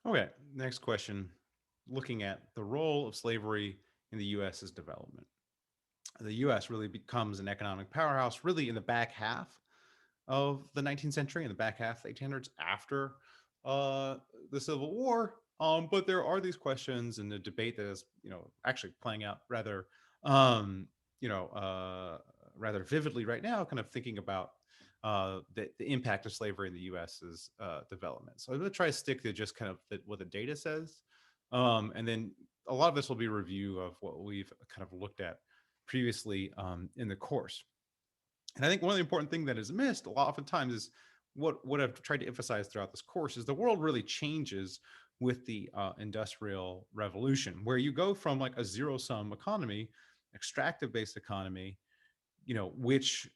Okay, next question. Looking at the role of slavery in the US's development. The US really becomes an economic powerhouse really in the back half of the 19th century, in the back half of the 1800s after uh, the Civil War. But there are these questions and the debate that is, actually playing out um, you know, uh, rather vividly right now, kind of thinking about the impact of slavery in the U.S.'s development. So I'm going to try to stick to just kind of what the data says, and then a lot of this will be a review of what we've kind of looked at previously in the course. And I think one of the important things that is missed a lot oftentimes is what I've tried to emphasize throughout this course is the world really changes with the industrial revolution, where you go from like a zero sum economy, extractive based economy, which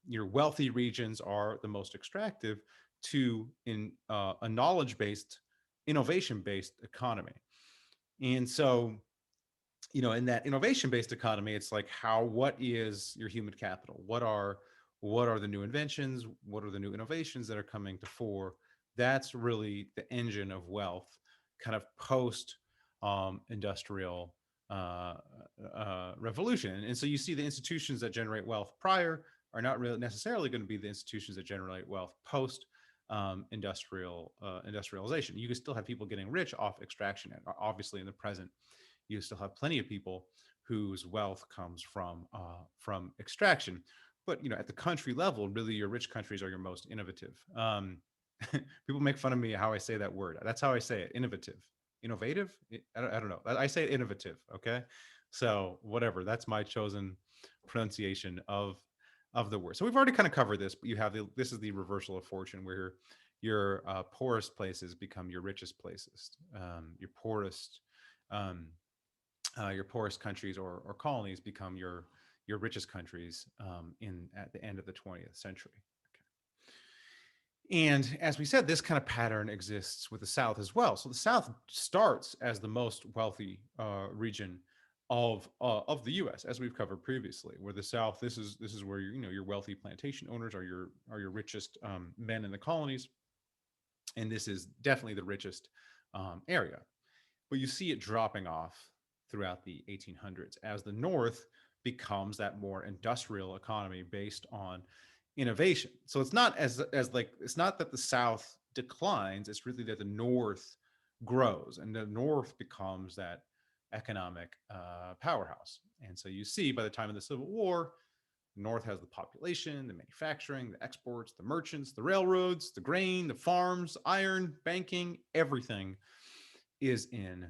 your wealthy regions are the most extractive, to in a knowledge based, innovation based economy. And so in that innovation based economy, it's like what is your human capital, what are the new inventions, what are the new innovations that are coming to fore. That's really the engine of wealth kind of post industrial uh, revolution. And so you see the institutions that generate wealth prior are not really necessarily going to be the institutions that generate wealth post industrialization. You can still have people getting rich off extraction. Obviously in the present you still have plenty of people whose wealth comes from extraction. But at the country level, really, your rich countries are your most innovative. People make fun of me how I say that word. That's how I say it: innovative, innovative. I don't know. I say it innovative. Okay, so whatever. That's my chosen pronunciation of the word. So we've already kind of covered this, but this is the reversal of fortune, where your poorest places become your richest places. Um, your poorest countries or colonies become your richest countries in at the end of the 20th century. And as we said, this kind of pattern exists with the South as well. So the South starts as the most wealthy region of the U.S., as we've covered previously. Where the South, this is where your wealthy plantation owners are your richest men in the colonies, and this is definitely the richest area. But you see it dropping off throughout the 1800s as the North becomes that more industrial economy based on innovation. So it's not as like it's not that the South declines, it's really that the North grows and the North becomes that economic powerhouse. And so you see by the time of the Civil War, the North has the population, the manufacturing, the exports, the merchants, the railroads, the grain, the farms, iron, banking, everything is in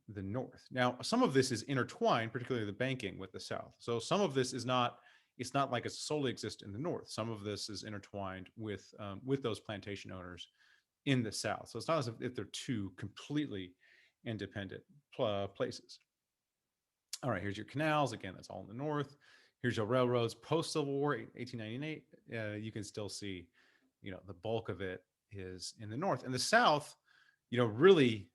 the North. Now, some of this is intertwined, particularly the banking, with the South. So some of this is not. It's not like it solely exists in the North. Some of this is intertwined with those plantation owners in the South. So it's not as if they're two completely independent places. All right, here's your canals. Again, that's all in the North. Here's your railroads post Civil War, 1898. You can still see, the bulk of it is in the North. And the South, really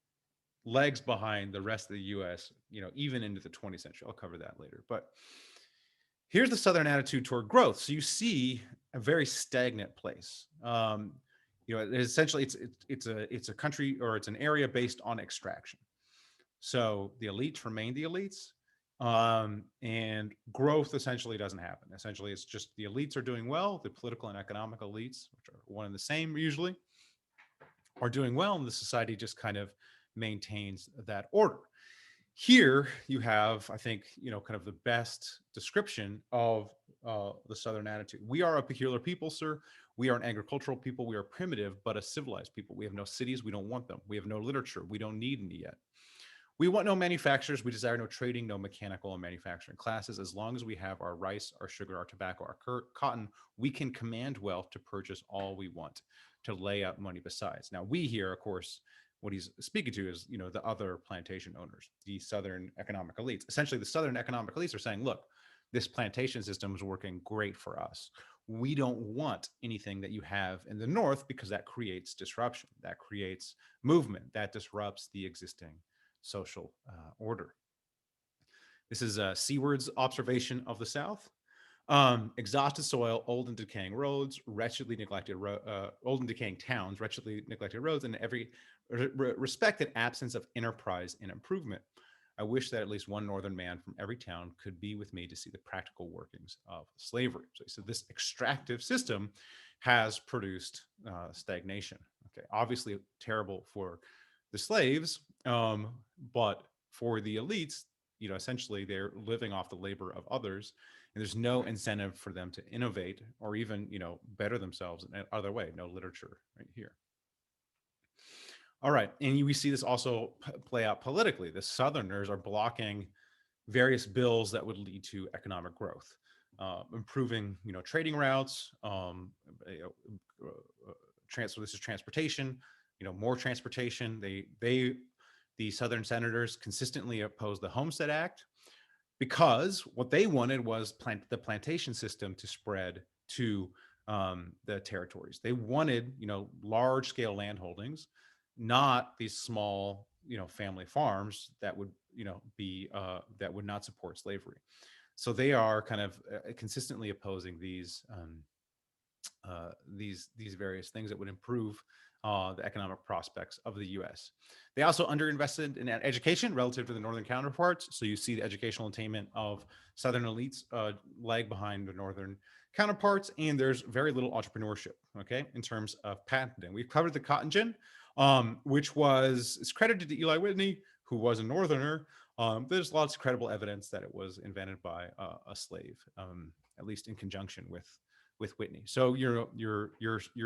legs behind the rest of the US, even into the 20th century. I'll cover that later. But here's the Southern attitude toward growth. So you see a very stagnant place. Essentially it's a country, or it's an area based on extraction. So the elites remain the elites, and growth essentially doesn't happen. Essentially, it's just the elites are doing well. The political and economic elites, which are one and the same usually, are doing well, and the society just kind of maintains that order. Here you have, I think, kind of the best description of the Southern attitude. We are a peculiar people, sir. We are an agricultural people. We are primitive, but a civilized people. We have no cities. We don't want them. We have no literature. We don't need any yet. We want no manufacturers. We desire no trading, no mechanical and manufacturing classes. As long as we have our rice, our sugar, our tobacco, our cotton, we can command wealth to purchase all we want, to lay out money besides. Now, we here, of course, what he's speaking to is, the other plantation owners, the Southern economic elites. Essentially, the Southern economic elites are saying, look, this plantation system is working great for us. We don't want anything that you have in the North, because that creates disruption, that creates movement, that disrupts the existing social order. This is Seawards Observation of the South. Exhausted soil, old and decaying roads, wretchedly neglected old and decaying towns, wretchedly neglected roads, and respect and absence of enterprise and improvement. I wish that at least one northern man from every town could be with me to see the practical workings of slavery. So he said this extractive system has produced stagnation. Okay, obviously terrible for the slaves, but for the elites, essentially they're living off the labor of others, and there's no incentive for them to innovate or even, better themselves in other way. No literature right here. All right, and we see this also play out politically. The Southerners are blocking various bills that would lead to economic growth, improving, trading routes, transfer. This is transportation, more transportation. The Southern senators consistently opposed the Homestead Act because what they wanted was the plantation system to spread to the territories. They wanted, large scale land holdings, not these small, family farms that would, be that would not support slavery. So they are kind of consistently opposing these various things that would improve the economic prospects of the U.S. They also underinvested in education relative to the northern counterparts. So you see the educational attainment of southern elites lag behind the northern counterparts, and there's very little entrepreneurship. Okay, in terms of patenting, we've covered the cotton gin, which is credited to Eli Whitney, who was a northerner. There's lots of credible evidence that it was invented by a slave, at least in conjunction with Whitney. So your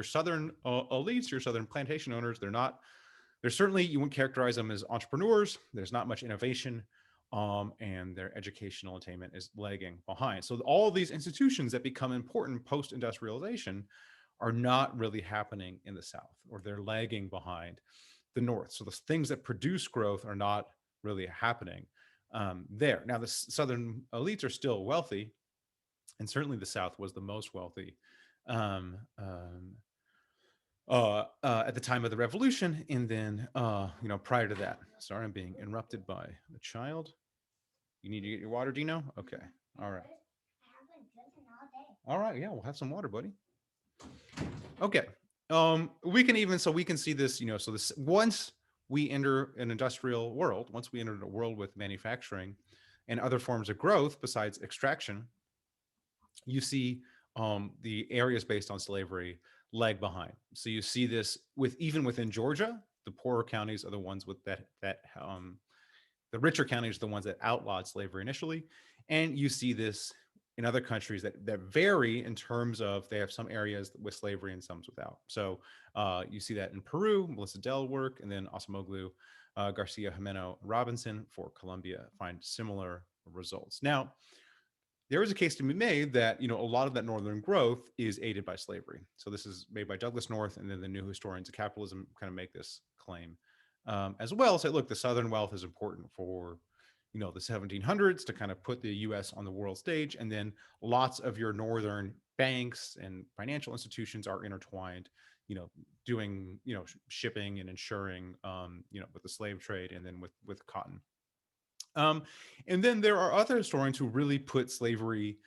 southern elites, your southern plantation owners, they're certainly, you wouldn't characterize them as entrepreneurs. There's not much innovation, and their educational attainment is lagging behind. So all of these institutions that become important post-industrialization are not really happening in the South, or they're lagging behind the North. So the things that produce growth are not really happening there. Now, the Southern elites are still wealthy, and certainly the South was the most wealthy um, um, at the time of the Revolution, and then prior to that. Sorry, I'm being interrupted by a child. You need to get your water, Dino? Okay. All right. All right. Yeah, we'll have some water, buddy. Okay. We can see this, so this once we enter an industrial world, once we enter a world with manufacturing and other forms of growth besides extraction, you see the areas based on slavery lag behind. So you see this even within Georgia, the poorer counties are the ones with the richer counties are the ones that outlawed slavery initially, and you see this in other countries that vary in terms of they have some areas with slavery and some without. So you see that in Peru, Melissa Dell work, and then Asamoglu, Garcia, Jimeno, Robinson for Colombia find similar results. Now, there is a case to be made that a lot of that northern growth is aided by slavery. So this is made by Douglas North, and then the new historians of capitalism kind of make this claim as well. Say, look, the southern wealth is important for the 1700s to kind of put the U.S. on the world stage, and then lots of your northern banks and financial institutions are intertwined. Doing shipping and insuring, with the slave trade, and then with cotton. Um, and then there are other historians who really put slavery,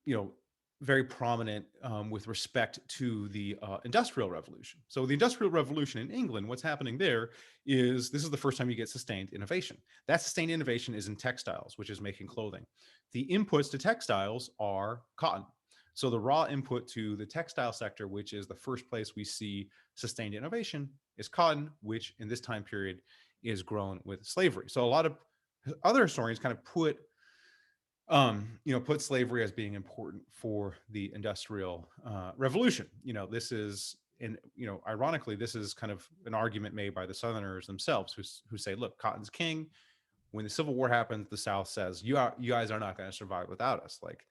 you know, very prominent with respect to the Industrial Revolution. So the Industrial Revolution in England, what's happening there is this is the first time you get sustained innovation. That sustained innovation is in textiles, which is making clothing. The inputs to textiles are cotton. So the raw input to the textile sector, which is the first place we see sustained innovation, is cotton, which in this time period is grown with slavery. So a lot of other historians kind of put slavery as being important for the industrial revolution. This is, and ironically, this is kind of an argument made by the Southerners themselves, who say, look, cotton's king. When the Civil War happens, the South says, you guys are not going to survive without us. Like,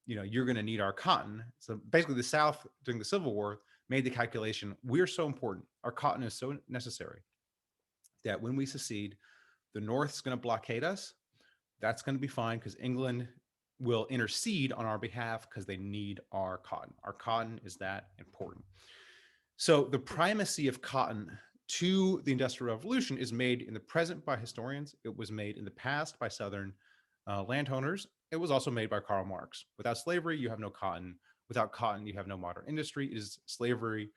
you're going to need our cotton. So basically, the South during the Civil War made the calculation: we're so important, our cotton is so necessary, that when we secede, the North's going to blockade us. That's going to be fine because England will intercede on our behalf because they need our cotton. Our cotton is that important. So the primacy of cotton to the Industrial Revolution is made in the present by historians. It was made in the past by Southern landowners. It was also made by Karl Marx. Without slavery, you have no cotton. Without cotton, you have no modern industry. It is slavery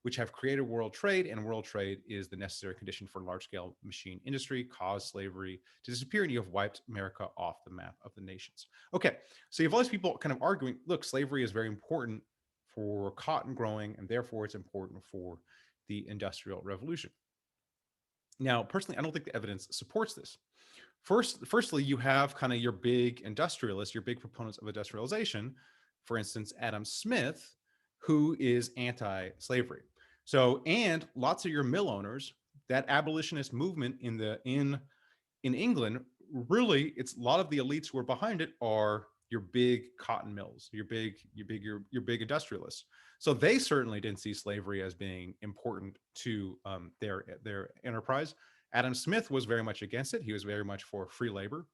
which have created world trade, and world trade is the necessary condition for large-scale machine industry, caused slavery to disappear, and you have wiped America off the map of the nations. Okay, so you have all these people kind of arguing, look, slavery is very important for cotton growing, and therefore it's important for the Industrial Revolution. Now, personally, I don't think the evidence supports this. Firstly, you have kind of your big industrialists, your big proponents of industrialization, for instance, Adam Smith, who is anti-slavery. So, and lots of your mill owners, that abolitionist movement in England, really, it's a lot of the elites who are behind it are your big cotton mills, your big industrialists. So they certainly didn't see slavery as being important to their enterprise. Adam Smith was very much against it. He was very much for free labor.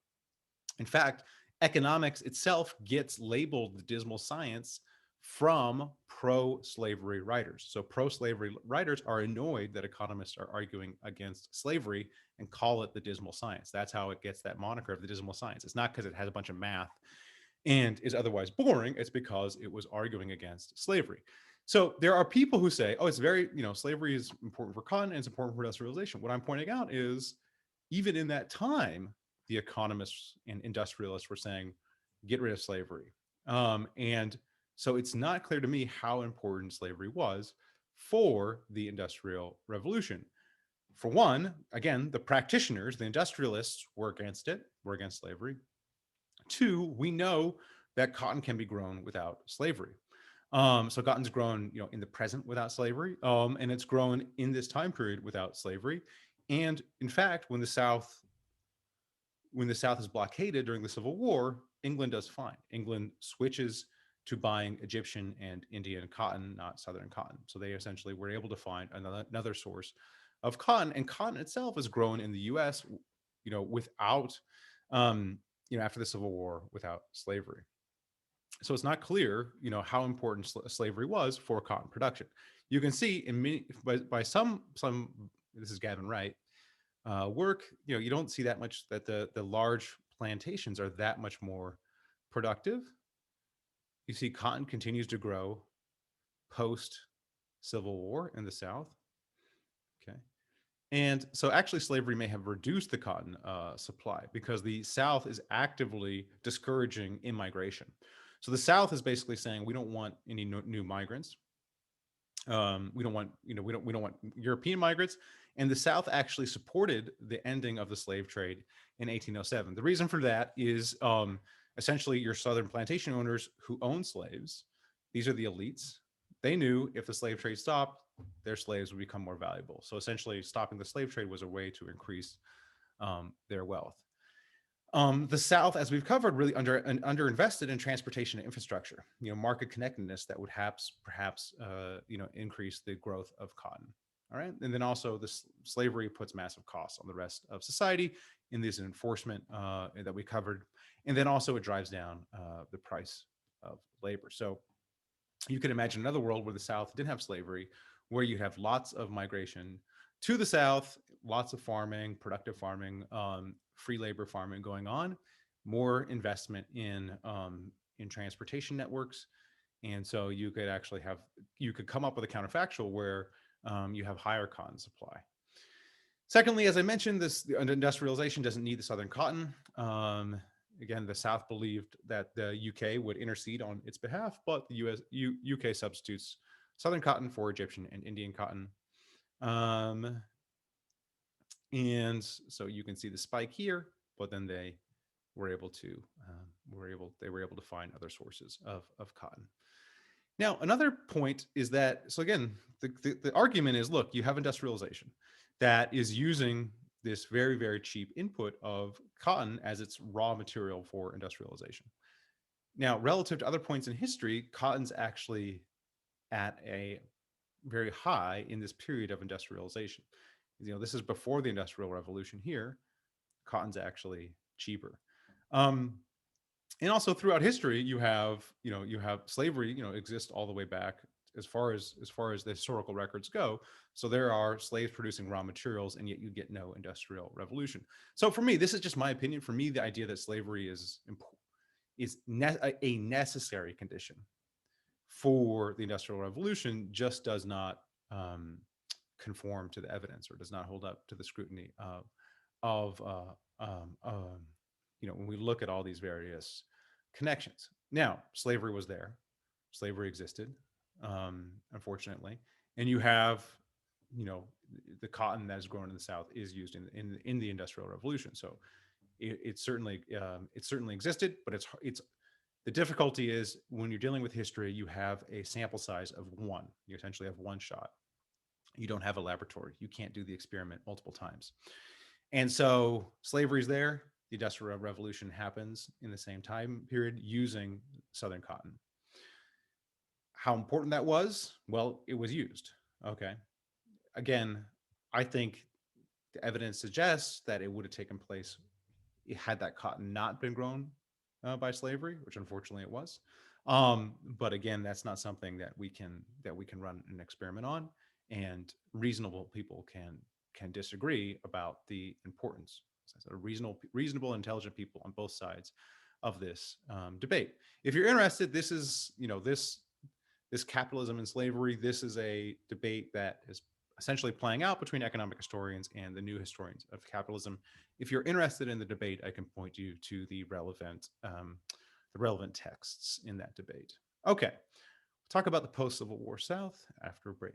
In fact, economics itself gets labeled the dismal science from pro-slavery writers. So pro-slavery writers are annoyed that economists are arguing against slavery and call it the dismal science. That's how it gets that moniker of the dismal science. It's not because it has a bunch of math and is otherwise boring. It's because it was arguing against slavery. So there are people who say, oh, it's very, slavery is important for cotton and it's important for industrialization. What I'm pointing out is even in that time, the economists and industrialists were saying, get rid of slavery. And so it's not clear to me how important slavery was for the Industrial Revolution. For one, again, the practitioners, the industrialists were against it, were against slavery. Two, we know that cotton can be grown without slavery. So cotton's grown, in the present without slavery, and it's grown in this time period without slavery. And in fact, when the South is blockaded during the Civil War, England does fine. England switches to buying Egyptian and Indian cotton, not Southern cotton. So they essentially were able to find another source of cotton, and cotton itself is grown in the U.S. Without, after the Civil War, without slavery. So it's not clear, how important slavery was for cotton production. You can see by some this is Gavin Wright work, you don't see that much that the large plantations are that much more productive. You see cotton continues to grow post Civil War in the South. Okay. And so actually slavery may have reduced the cotton supply because the South is actively discouraging immigration. So the South is basically saying we don't want any new migrants. We don't want European migrants. And the South actually supported the ending of the slave trade in 1807. The reason for that is essentially your Southern plantation owners who own slaves. These are the elites. They knew if the slave trade stopped, their slaves would become more valuable. So essentially, stopping the slave trade was a way to increase their wealth. The South, as we've covered, really underinvested in transportation and infrastructure. Market connectedness that would perhaps increase the growth of cotton. All right, and then also the slavery puts massive costs on the rest of society in this enforcement that we covered, and then also it drives down the price of labor. So you could imagine another world where the South didn't have slavery, where you have lots of migration to the South, lots of farming, productive farming, free labor farming going on, more investment in transportation networks. And so you could come up with a counterfactual where you have higher cotton supply. Secondly, as I mentioned, this industrialization doesn't need the Southern cotton. Again, the South believed that the UK would intercede on its behalf, but the UK substitutes Southern cotton for Egyptian and Indian cotton. And so you can see the spike here, but then they were able to find other sources of cotton. Now, another point is that, so again, the argument is, look, you have industrialization that is using this very, very cheap input of cotton as its raw material for industrialization. Now, relative to other points in history, cotton's actually at a very high in this period of industrialization. This is before the Industrial Revolution here. Cotton's actually cheaper. And also throughout history, you have slavery, exist all the way back as far as the historical records go. So there are slaves producing raw materials, and yet you get no industrial revolution. So for me, this is just my opinion. For me, the idea that slavery is a necessary condition for the Industrial Revolution just does not um, conform to the evidence or does not hold up to the scrutiny of when we look at all these various connections. Now, slavery was there, slavery existed, unfortunately, and you have, you know, the cotton that is grown in the South is used in the Industrial Revolution. So it certainly existed, but it's the difficulty is when you're dealing with history, you have a sample size of one. You essentially have one shot. You don't have a laboratory. You can't do the experiment multiple times. And so slavery's there. The Industrial Revolution happens in the same time period using Southern cotton. How important that was? Well, it was used. Okay. Again, I think the evidence suggests that it would have taken place had that cotton not been grown by slavery, which unfortunately it was. But again, that's not something that we can run an experiment on, and reasonable people can disagree about the importance. So reasonable, intelligent people on both sides of this debate. If you're interested, this is this capitalism and slavery. This is a debate that is essentially playing out between economic historians and the new historians of capitalism. If you're interested in the debate, I can point you to the relevant texts in that debate. Okay, talk about the post-Civil War South after a break.